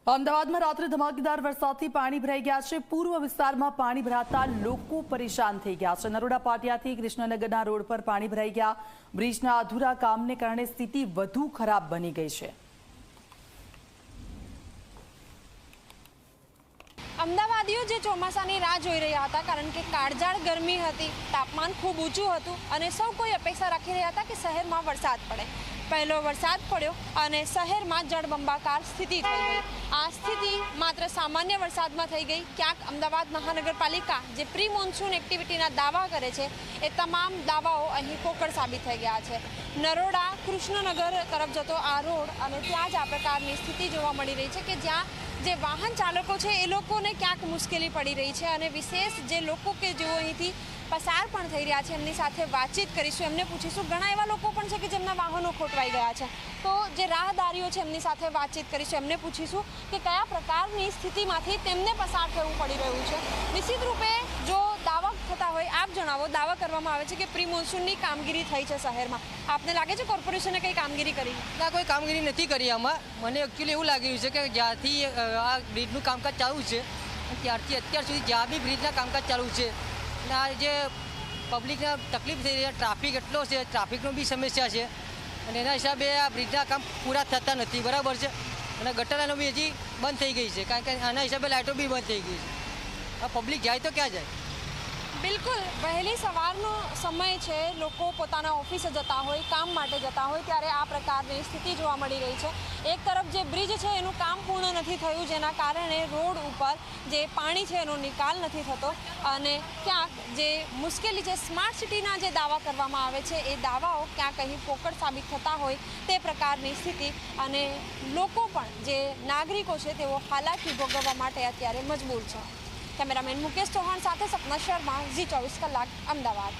અમદાવાદમાં રાત્રે ધમાકેદાર વરસાદથી પાણી ભરાઈ ગયા છે। પૂર્વ વિસ્તારમાં પાણી ભરાતા લોકો પરેશાન થઈ ગયા છે। નરોડા પાટિયાથી કૃષ્ણનગરના રોડ પર પાણી ભરાઈ ગયા। બ્રિજના અધૂરા કામને કારણે સ્થિતિ વધુ ખરાબ બની ગઈ છે। અમદાવાદીઓ જે ચોમાસાની રાહ જોઈ રહ્યા હતા, કારણ કે કાળઝાળ ગરમી હતી, તાપમાન ખૂબ ઊંચું હતું અને સૌ કોઈ અપેક્ષા રાખી રહ્યા હતા કે શહેરમાં વરસાદ પડે। પહેલો વરસાદ પડ્યો અને શહેરમાં જળબંબાકાર સ્થિતિ થઈ ગઈ। આ સ્થિતિ માત્ર સામાન્ય વરસાદમાં થઈ ગઈ। ક્યાંક અમદાવાદ મહાનગરપાલિકા જે પ્રી મોન્સૂન એક્ટિવિટીના દાવા કરે છે, એ તમામ દાવાઓ અહીં પોકળ સાબિત થઈ ગયા છે। નરોડા કૃષ્ણનગર તરફ જતો આ રોડ અને ત્યાં જ આ પ્રકારની સ્થિતિ જોવા મળી રહી છે કે જ્યાં જે વાહન ચાલકો છે એ લોકોને ક્યાંક મુશ્કેલી પડી રહી છે અને વિશેષ જે લોકો કે જેઓ અહીંથી પસાર પણ થઈ રહ્યા છે એમની સાથે વાતચીત કરીશું। એમને પૂછીશું, ઘણા એવા લોકો પણ છે કે જેમના વાહનો ખોટવાઈ ગયા છે, તો જે રાહદારીઓ છે એમની સાથે વાતચીત કરીશું। એમને પૂછીશું કે કયા પ્રકારની સ્થિતિમાંથી તેમને પસાર થવું પડી રહ્યું છે। નિશ્ચિત રૂપે જો દાવા થતા હોય, આપ જણાવો, દાવા કરવામાં આવે છે કે પ્રી મોન્સૂનની કામગીરી થઈ છે શહેરમાં, આપને લાગે છે કોર્પોરેશને કંઈ કામગીરી કરી? ના, કોઈ કામગીરી નથી કરી આમાં। મને એકચ્યુઅલી એવું લાગી રહ્યું છે કે જ્યારથી આ બ્રિજનું કામકાજ ચાલુ છે ત્યારથી અત્યાર સુધી જ્યાં બી બ્રિજના કામકાજ ચાલુ છે અને આ જે પબ્લિકને તકલીફ થઈ રહી છે, ટ્રાફિક એટલો છે, ટ્રાફિકનો બી સમસ્યા છે અને એના હિસાબે આ બ્રિજના કામ પૂરા થતા નથી, બરાબર છે। અને ગટરાનો બી હજી બંધ થઈ ગઈ છે, કારણ કે આના હિસાબે લાઇટો બી બંધ થઈ ગઈ છે। આ પબ્લિક જાય તો ક્યાં જાય? બિલકુલ, વહેલી સવારનો સમય છે, લોકો પોતાના ઓફિસે જતા હોય, કામ માટે જતા હોય, ત્યારે આ પ્રકારની સ્થિતિ જોવા મળી રહી છે। એક તરફ જે બ્રિજ છે એનું કામ પૂર્ણ નથી થયું, જેના કારણે રોડ ઉપર જે પાણી છે એનો નિકાલ નથી થતો અને ક્યાંક જે મુશ્કેલી છે, સ્માર્ટ સિટીના જે દાવા કરવામાં આવે છે એ દાવાઓ ક્યાંક અહીં પોકળ સાબિત થતા હોય તે પ્રકારની સ્થિતિ અને લોકો પણ જે નાગરિકો છે તેઓ હાલાકી ભોગવવા માટે અત્યારે મજબૂર છે। કેમેરામેન મુકેશ ચૌહાણ સાથે સપના શર્મા, ઝી 24 કલાક, અમદાવાદ।